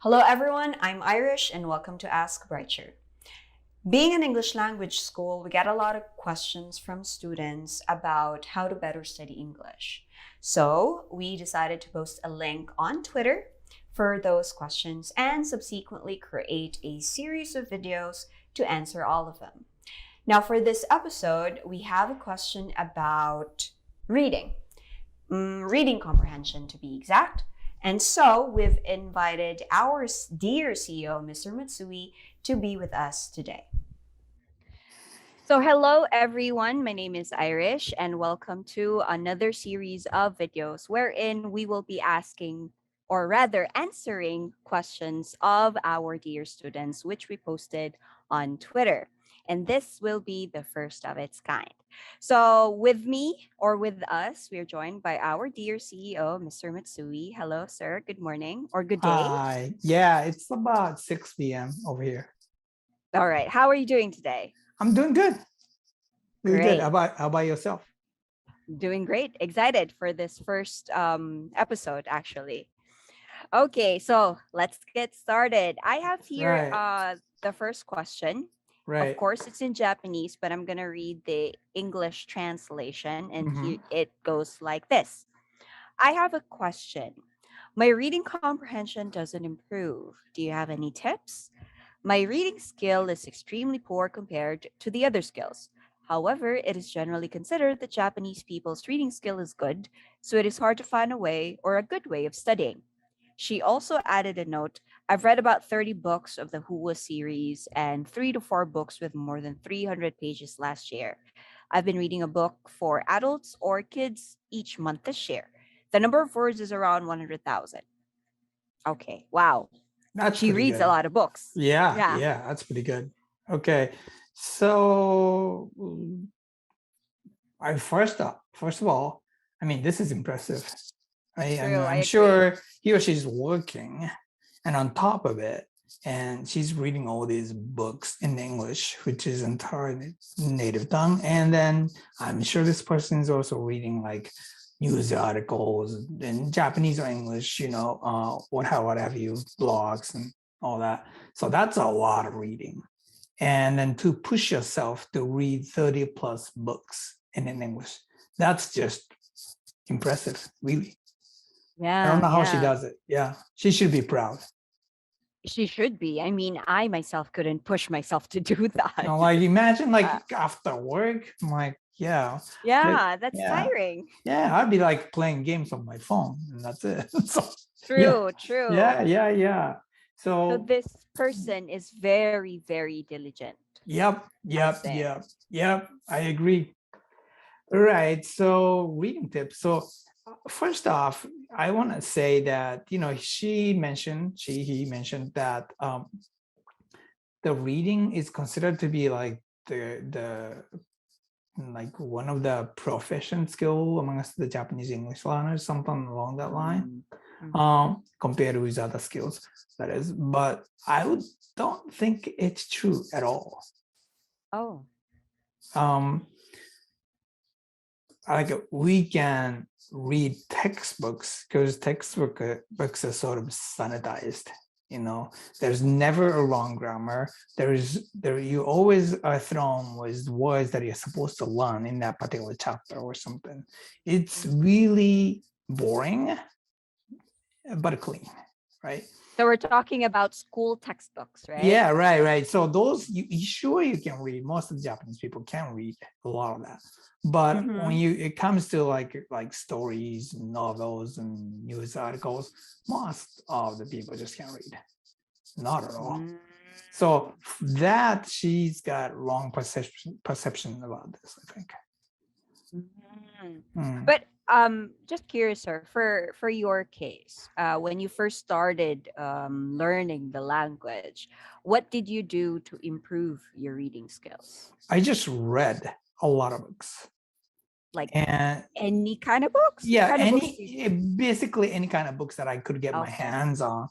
Hello everyone, I'm Irish and welcome to Ask Brighture. Being an English language school, we get a lot of questions from students about how to better study English. So we decided to post a link on Twitter for those questions and subsequently create a series of videos to answer all of them. Now for this episode, we have a question about reading comprehension to be exact. And so we've invited our dear CEO, Mr. Matsui, to be with us today. So hello everyone, my name is Irish and welcome to another series of videos wherein we will be asking or rather answering questions of our dear students which we posted on Twitter. And this will be the first of its kind. So with me or with us, we're joined by our dear CEO, Mr. Matsui. Hello, sir. Good morning or good day. Hi. Yeah, it's about 6 p.m. over here. All right. How are you doing today? I'm doing good. Really Great. good. How about yourself? Doing great. Excited for this first episode, actually. Okay, so let's get started. I have here the first question. Right. Of course, it's in Japanese, but I'm going to read the English translation, and here it goes like this. I have a question. My reading comprehension doesn't improve. Do you have any tips? My reading skill is extremely poor compared to the other skills. However, it is generally considered that Japanese people's reading skill is good, so it is hard to find a way or a good way of studying. She also added a note. I've read about 30 books of the Hua series and 3 to 4 books with more than 300 pages last year. I've been reading a book for adults or kids each month this year. The number of words is around 100,000. Okay, wow. She reads a lot of books. Yeah, that's pretty good. Okay, so first of all, I mean, this is impressive. I'm sure he or she's working, and on top of it, and she's reading all these books in English, which is entirely native tongue. And then I'm sure this person is also reading like news articles in Japanese or English, what have you, blogs and all that. So that's a lot of reading. And then to push yourself to read 30 plus books in English, that's just impressive, really. Yeah. I don't know how she does it. Yeah, she should be proud. She should be. I mean, I myself couldn't push myself to do that. Like imagine like after work, I'm like, that's tiring. Yeah, I'd be like playing games on my phone and that's it. True. Yeah. So this person is very, very diligent. Yep. I agree. All right. So reading tips. So first off, I want to say that, he mentioned that the reading is considered to be like the like one of the proficient skill amongst the Japanese English learners, something along that line, compared with other skills, that is. But I don't think it's true at all. Oh. Like we can read textbooks because books are sort of sanitized. There's never a wrong grammar. You always are thrown with words that you're supposed to learn in that particular chapter or something. It's really boring, but clean, right? So we're talking about school textbooks, right? Yeah, right. So those, you can read. Most of the Japanese people can read a lot of that. But when it comes to like stories, novels, and news articles, most of the people just can't read. Not at all. So that she's got wrong perception about this, I think. But just curious, sir, for your case, when you first started learning the language, what did you do to improve your reading skills? I just read a lot of books. Like any kind of books? Yeah, basically any kind of books that I could get my hands on.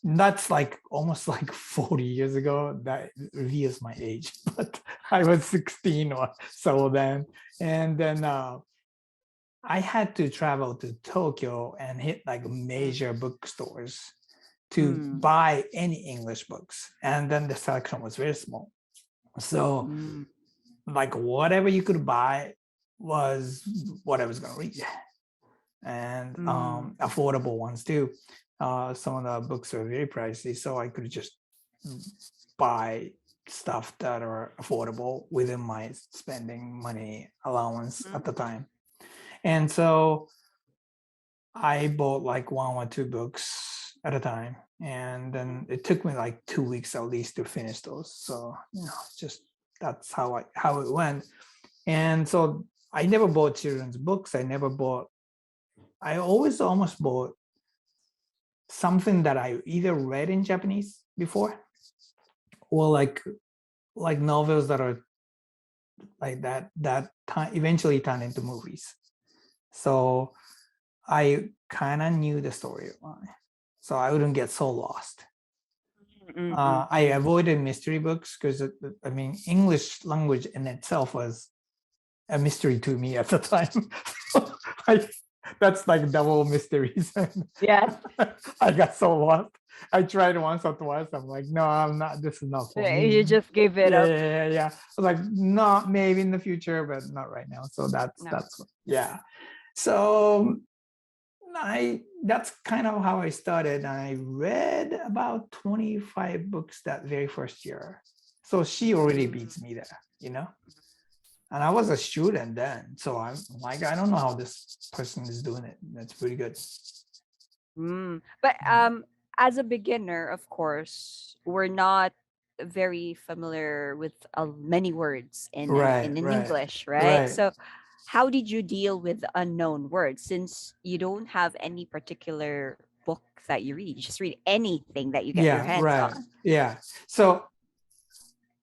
That's like almost like 40 years ago. That reveals my age, but I was 16 or so then. And then I had to travel to Tokyo and hit like major bookstores to buy any English books. And then the selection was very small. So like whatever you could buy was what I was going to read. And affordable ones too. Some of the books are very pricey, so I could just buy stuff that are affordable within my spending money allowance at the time. And so I bought like 1 or 2 books at a time, and then it took me like 2 weeks at least to finish those. So just that's how it went. And so I never bought children's books. I always almost bought something that I either read in Japanese before, or like novels that are like that eventually turn into movies. So I kind of knew the storyline, so I wouldn't get so lost. I avoided mystery books because I mean English language in itself was a mystery to me at the time. That's like double mysteries. Yes. I got so lost. I tried once or twice. I'm like, no, I'm not. This is not for me. You just gave it up. Yeah. I was like, no, maybe in the future, but not right now. So that's yeah. So that's kind of how I started. I read about 25 books that very first year. So she already beats me there, And I was a student then. So I'm like, I don't know how this person is doing it. That's pretty good. But as a beginner, of course, we're not very familiar with many words in English, right? So how did you deal with unknown words, since you don't have any particular book that you read? You just read anything that you get your hands on. Yeah. So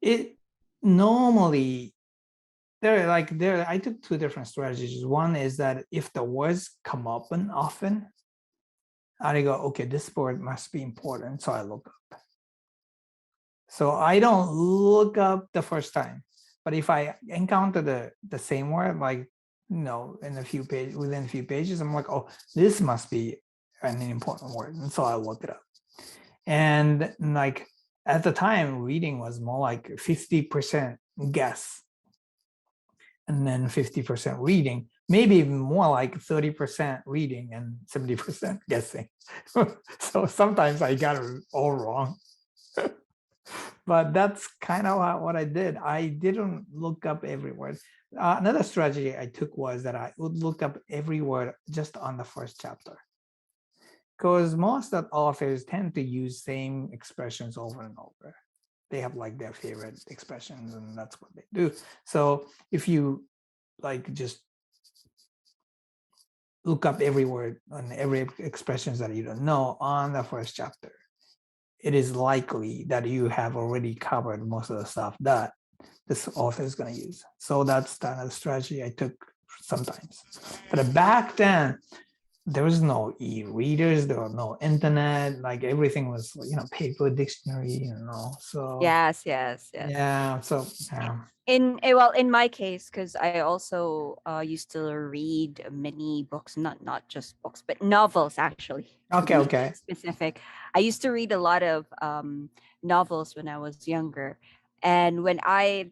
it normally I took 2 different strategies. One is that if the words come up often, I go, okay, this word must be important, so I look up. So I don't look up the first time, but if I encounter the same word, like in a few pages, within a few pages, I'm like, oh, this must be an important word, and so I look it up. And like at the time, reading was more like 50% guess, and then 50% reading, maybe even more like 30% reading and 70% guessing. So sometimes I got it all wrong. But that's kind of what I did. I didn't look up every word. Another strategy I took was that I would look up every word just on the first chapter. Because most of the authors tend to use same expressions over and over. They have like their favorite expressions, and that's what they do. So if you like just look up every word and every expressions that you don't know on the first chapter, it is likely that you have already covered most of the stuff that this author is going to use. So that's the strategy I took sometimes. But back then, there was no e-readers, there was no internet, like everything was, paper dictionary, so. Yes. Yeah, so. In my case, because I also used to read many books, not just books, but novels actually. Okay. Specific. I used to read a lot of novels when I was younger, and when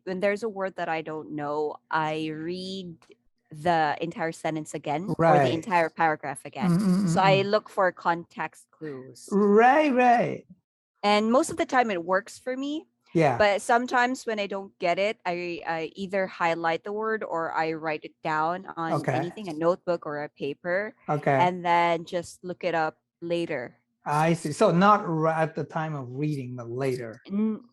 there's a word that I don't know, I read the entire sentence again or the entire paragraph again. So I look for context clues. Right. And most of the time it works for me. Yeah. But sometimes when I don't get it, I either highlight the word or I write it down on anything, a notebook or a paper. Okay. And then just look it up later. I see. So not at the time of reading, but later.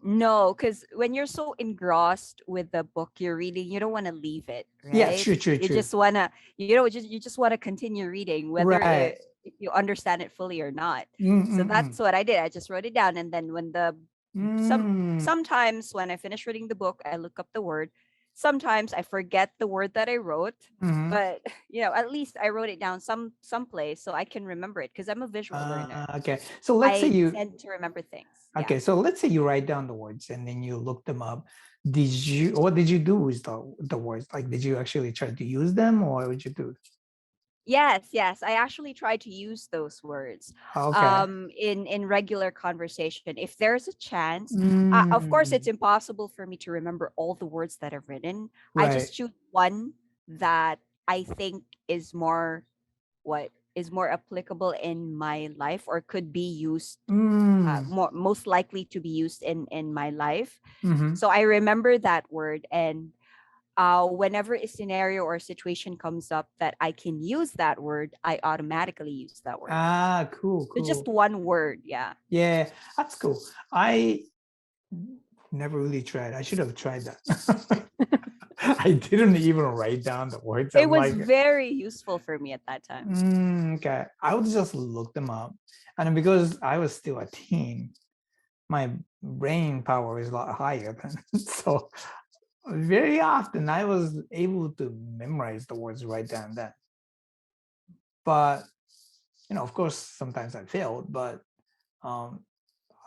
No, because when you're so engrossed with the book you're reading, you don't want to leave it, right? Yeah, true. You just wanna, you just want to continue reading, whether if you understand it fully or not. So that's what I did. I just wrote it down, and then when sometimes when I finish reading the book, I look up the word. Sometimes I forget the word that I wrote, but at least I wrote it down someplace so I can remember it, because I'm a visual learner. Okay, so let's say you tend to remember things. Okay, so let's say you write down the words and then you look them up. What did you do with the words? Like, did you actually try to use them, or what did you do? Yes. I actually try to use those words Okay. in regular conversation. If there's a chance, of course, it's Mm, impossible for me to remember all the words that I've written. I right. just choose one that I think is more applicable in my life or could be used most likely to be used in my life. Mm-hmm. So I remember that word, and whenever a scenario or situation comes up that I can use that word, I automatically use that word. Cool. So just one word, yeah. Yeah, that's cool. I never really tried. I should have tried that. I didn't even write down the words. It I'm was like, very useful for me at that time. okay. I would just look them up. And because I was still a teen, my brain power is a lot higher than so very often I was able to memorize the words right then and then. But of course, sometimes I failed, but um,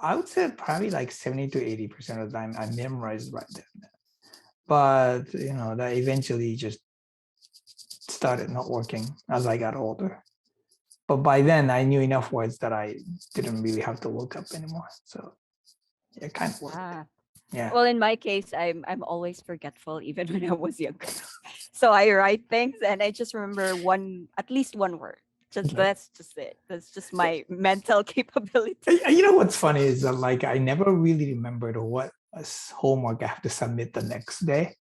I would say probably like 70 to 80% of the time I memorized right then and then. But that eventually just started not working as I got older. But by then I knew enough words that I didn't really have to look up anymore. So it kind of worked. Yeah. Well, in my case, I'm always forgetful, even when I was younger. So I write things and I just remember at least one word. That's just it. That's just my mental capability. You know what's funny is that like I never really remembered what homework I have to submit the next day.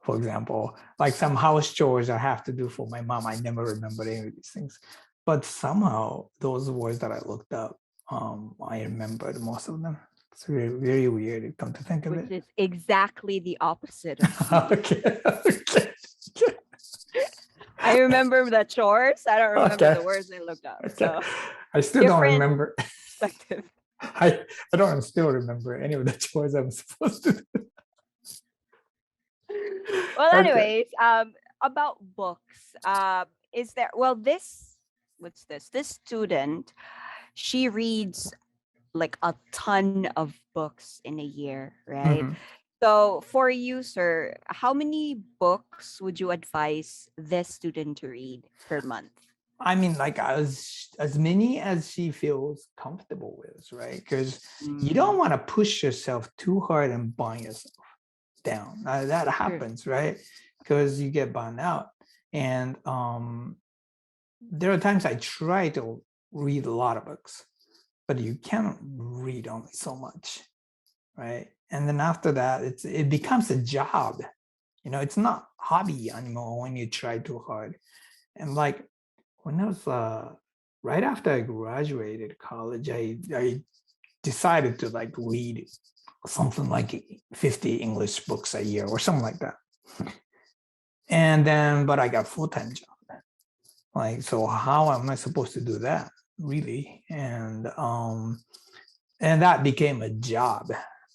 For example, like some house chores I have to do for my mom. I never remembered any of these things. But somehow those words that I looked up, I remembered most of them. It's very, very weird to come to think of Which it. is exactly the opposite of me. Okay. I remember the chores. I don't remember Okay. the words I looked up. Okay. So I still don't remember. perspective. I don't still remember any of the chores I'm supposed to do. Well, Okay. anyways, about books. Is there? Well, what's this? This student, she reads like a ton of books in a year, right? Mhm. So for you, sir, how many books would you advise this student to read per month? I mean, like as many as she feels comfortable with, right? Because you don't want to push yourself too hard and burn yourself down. That happens, right? Because you get burned out. And there are times I try to read a lot of books, but you cannot read only so much, right? And then after that, it becomes a job. It's not hobby anymore when you try too hard. And like when I was right after I graduated college, I decided to like read something like 50 English books a year or something like that. And then, but I got full-time job. Like, so how am I supposed to do that, really? And that became a job.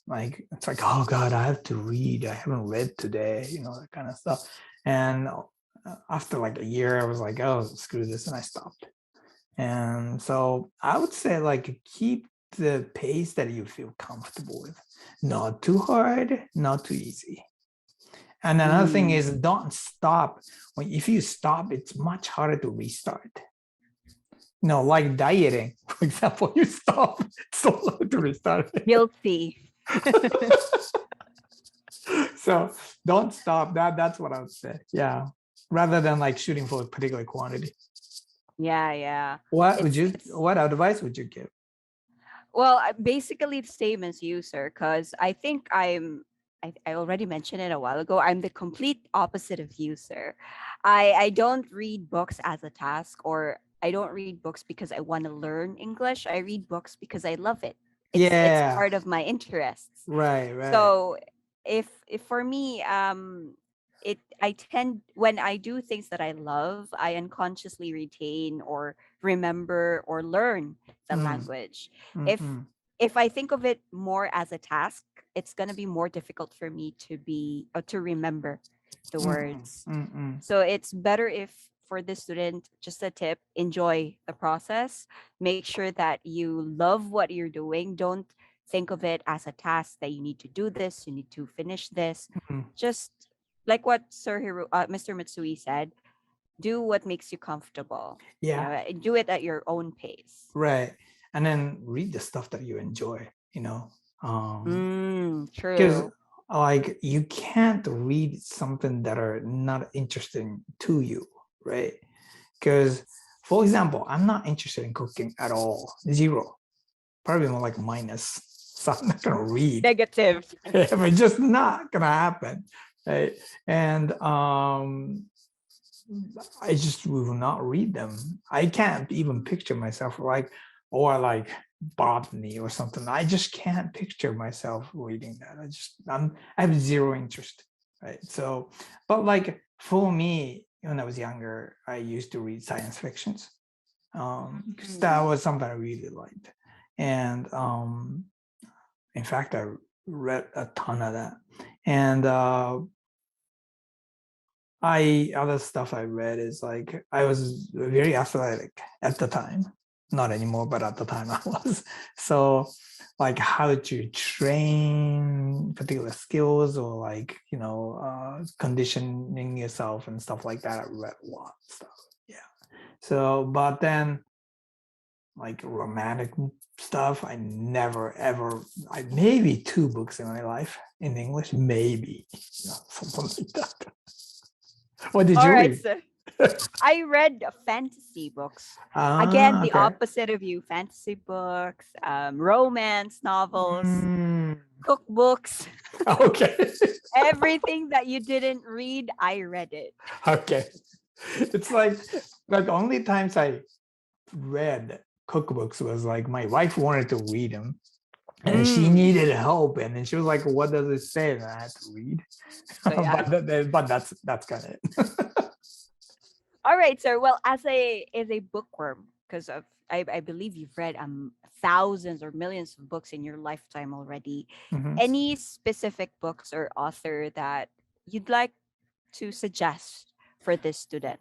Like, it's like, oh God, I have to read. I haven't read today, that kind of stuff. And after like a year, I was like, oh, screw this. And I stopped. And so I would say like keep the pace that you feel comfortable with. Not too hard, not too easy. And another thing is don't stop. If you stop, it's much harder to restart. Like dieting, for example, you stop, it's so hard to restart. Guilty. So don't stop. That's what I would say. Yeah. Rather than like shooting for a particular quantity. Yeah. What advice would you give? Well, basically the same as you, sir, because I think I already mentioned it a while ago. I'm the complete opposite of you, sir. I don't read books as a task, or I don't read books because I want to learn English. I read books because I love it. It's part of my interests. Right. So if for me, I tend, when I do things that I love, I unconsciously retain or remember or learn the language. Mm-hmm. If I think of it more as a task, it's gonna be more difficult for me to remember the words. So it's better if, for this student, just a tip, enjoy the process. Make sure that you love what you're doing. Don't think of it as a task that you need to do this, you need to finish this. Just like what Mr. Mitsui said, do what makes you comfortable. Yeah. Do it at your own pace. Right. And then read the stuff that you enjoy, because True. like you can't read something that are not interesting to you, right? Because, for example, I'm not interested in cooking at all. Zero. Probably more like minus. So I'm not gonna read. Negative. It's just not gonna happen. Right? And I just will not read them. I can't even picture myself like botany or something. I just can't picture myself reading that. I have zero interest. Right. So, but like for me, when I was younger, I used to read science fictions. Because that was something I really liked. And in fact, I read a ton of that. And other stuff I read is like I was very athletic at the time, not anymore, but at the time I was. So like how to train particular skills or like conditioning yourself and stuff like that. I read a lot of stuff. Yeah. So but then like romantic stuff, I never ever. I maybe 2 books in my life in English, maybe something like that. What did All you right, read? so I read fantasy books. Again, the Okay. opposite of you. Fantasy books, romance novels, Mm, cookbooks, okay. everything that you didn't read, I read it. Okay. It's like only times I read cookbooks was like my wife wanted to read them and she needed help, and then she was like, "What does it say?" And I had to read. So, yeah. but that's kind of it. All right, sir. Well, as a bookworm, because of I believe you've read thousands or millions of books in your lifetime already. Mhm. Any specific books or author that you'd like to suggest for this student?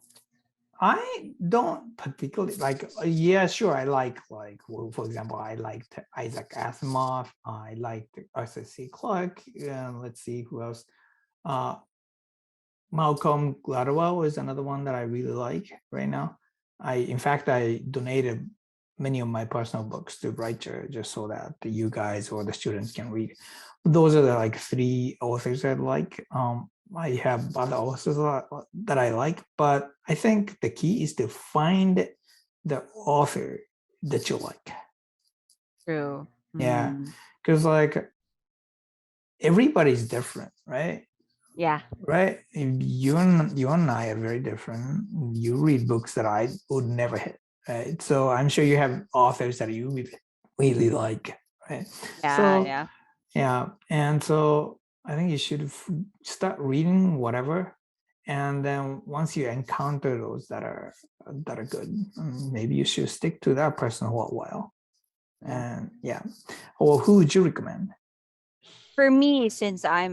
I don't particularly like. Yeah, sure. I like well, for example, I liked Isaac Asimov. I liked Arthur C. Clarke. Let's see who else. Uh, Malcolm Gladwell is another one that I really like right now. In fact, I donated many of my personal books to Brighture just so that you guys or the students can read. Those are the like 3 authors I like. I have other authors that I like, but I think the key is to find the author that you like. True. Yeah, because like everybody's different, right? Yeah. Right. You and I are very different. You read books that I would never hit. Right. So I'm sure you have authors that you really like. Right. Yeah. So Yeah. yeah. And so I think you should start reading whatever. And then once you encounter those that are good, maybe you should stick to that person for a while. And yeah. Or who would you recommend? For me, since I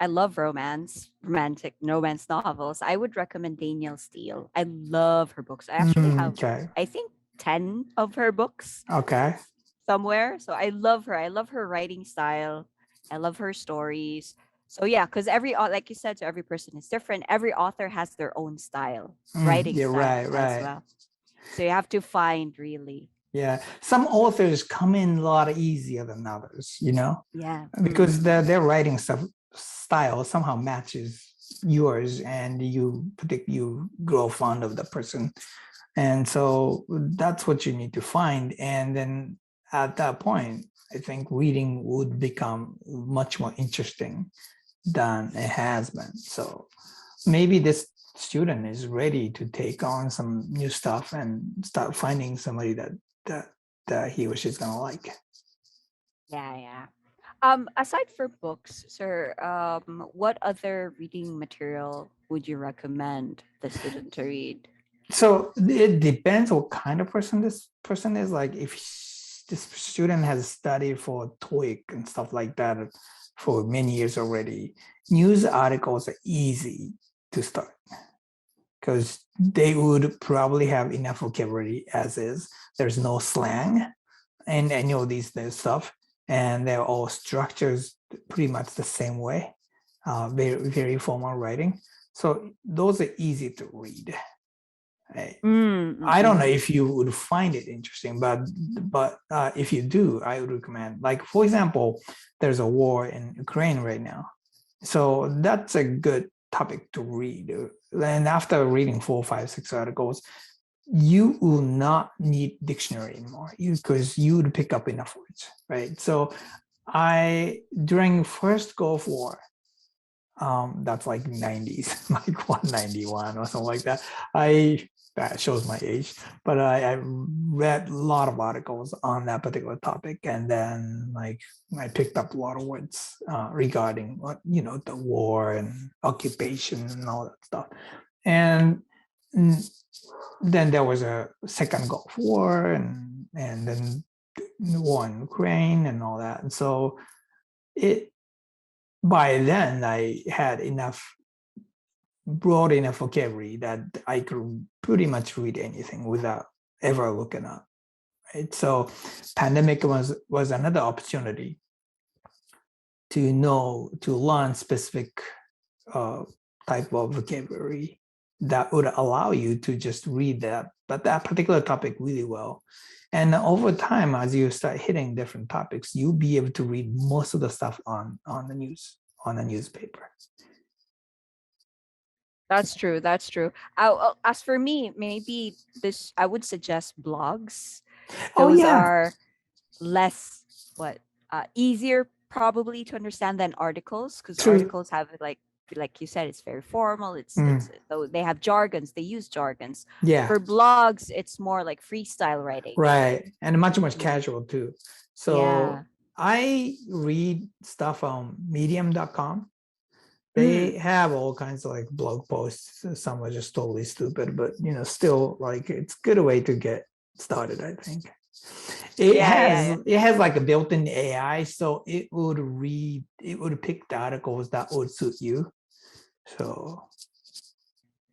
love romantic romance novels, I would recommend Danielle Steele. I love her books. I actually have, Okay. I think, 10 of her books Okay. somewhere. So I love her. I love her writing style. I love her stories. So yeah, because like you said, so every person is different. Every author has their own style, writing Yeah, style right. as well. So you have to find really. Yeah, some authors come in a lot easier than others, Yeah. because their writing style somehow matches yours, and you grow fond of the person, and so that's what you need to find. And then at that point, I think reading would become much more interesting than it has been. So maybe this student is ready to take on some new stuff and start finding somebody that he or she's gonna like. Yeah. Aside from books, sir, what other reading material would you recommend the student to read? So it depends what kind of person this person is. Like if this student has studied for TOEIC and stuff like that for many years already, news articles are easy to start because they would probably have enough vocabulary as is. There's no slang and any of these stuff, and they're all structures pretty much the same way. Very, very formal writing. So those are easy to read. Right? Mm-hmm. I don't know if you would find it interesting, but if you do, I would recommend. Like, for example, there's a war in Ukraine right now, so that's a good topic to read. And after reading 4, 5, 6 articles, you will not need dictionary anymore because you would pick up enough words, right? So during first Gulf War, that's like 90s, like 191 or something like that. That shows my age, but I read a lot of articles on that particular topic, and then like I picked up a lot of words regarding what the war and occupation and all that stuff. And then there was a second Gulf War, and then the war in Ukraine and all that. And so by then I had broad enough vocabulary that I could pretty much read anything without ever looking up. Right? So pandemic was another opportunity to learn specific type of vocabulary that would allow you to just read that particular topic really well. And over time, as you start hitting different topics, you'll be able to read most of the stuff on the newspaper. That's true. As for me, maybe I would suggest blogs. Those are less easier probably to understand than articles, because articles have like you said, it's very formal. It's so they have jargons. They use jargons. Yeah. For blogs, it's more like freestyle writing. Right, and much casual too. So yeah. I read stuff on Medium.com. They have all kinds of like blog posts. Some are just totally stupid, but still like it's a good way to get started, I think. It has like a built-in AI, so it would pick the articles that would suit you. So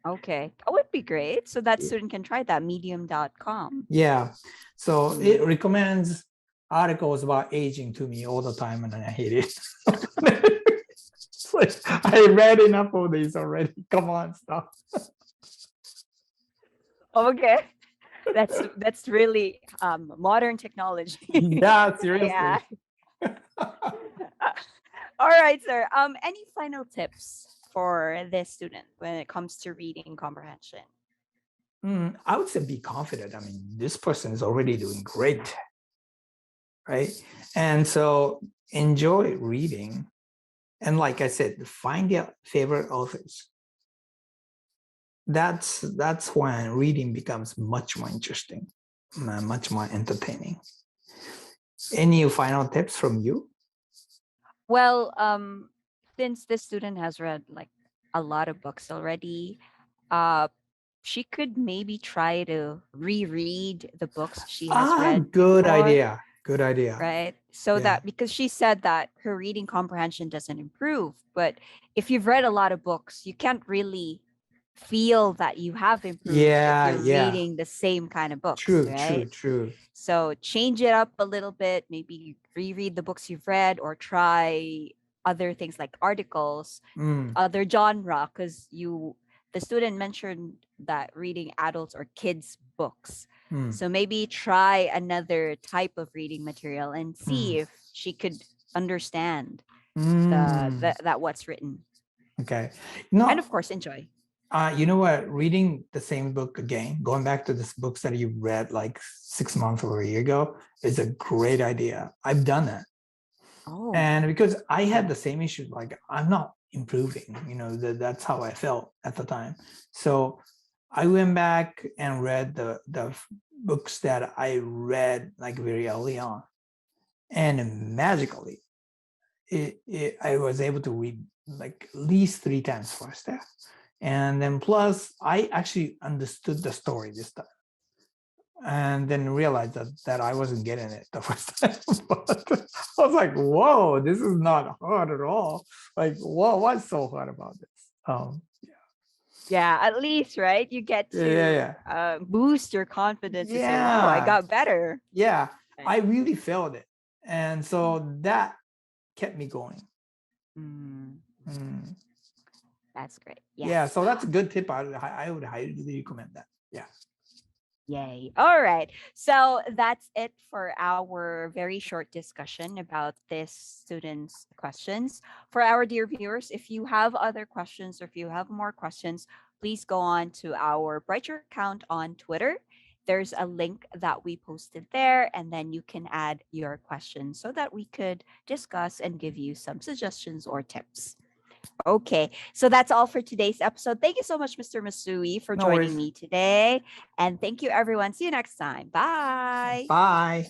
okay, that would be great. So that student can try that, medium.com. Yeah. So it recommends articles about aging to me all the time, and I hate it. It's like, I read enough of these already. Come on, stop. Okay. That's really modern technology. Yeah, seriously. Yeah. All right, sir. Any final tips for this student when it comes to reading comprehension? I would say be confident. I mean, this person is already doing great, right? And so enjoy reading. And like I said, find your favorite authors. That's when reading becomes much more interesting, much more entertaining. Any final tips from you? Well, since this student has read like a lot of books already, she could maybe try to reread the books she has read. Good before, idea. Good idea. Right? So that, because she said that her reading comprehension doesn't improve, but if you've read a lot of books, you can't really feel that you have improved if you're reading the same kind of books. True. So change it up a little bit, maybe reread the books you've read or try other things like articles, other genre, because the student mentioned that reading adults or kids books. So maybe try another type of reading material and see if she could understand that what's written. Okay. And of course, enjoy. You know what? Reading the same book again, going back to this books that you read like 6 months or a year ago, is a great idea. I've done that. Oh. And because I had the same issue, like I'm not improving, that's how I felt at the time. So I went back and read the books that I read like very early on, and magically I was able to read like at least 3 times faster. And then plus I actually understood the story this time, and then realized that I wasn't getting it the first time. But I was like, whoa, this is not hard at all. Like, what's so hard about this? Yeah, at least, right? You get to boost your confidence and say, wow, I got better. Yeah, I really felt it. And so that kept me going. That's great. Yeah, so that's a good tip. I would highly recommend that. Yeah. Yay. All right. So that's it for our very short discussion about this student's questions. For our dear viewers, if you have other questions or if you have more questions, please go on to our Brighture account on Twitter. There's a link that we posted there, and then you can add your questions so that we could discuss and give you some suggestions or tips. Okay, so that's all for today's episode. Thank you so much, Mr. Masui, for No joining worries. me today. And thank you, everyone. See you next time. Bye. Bye.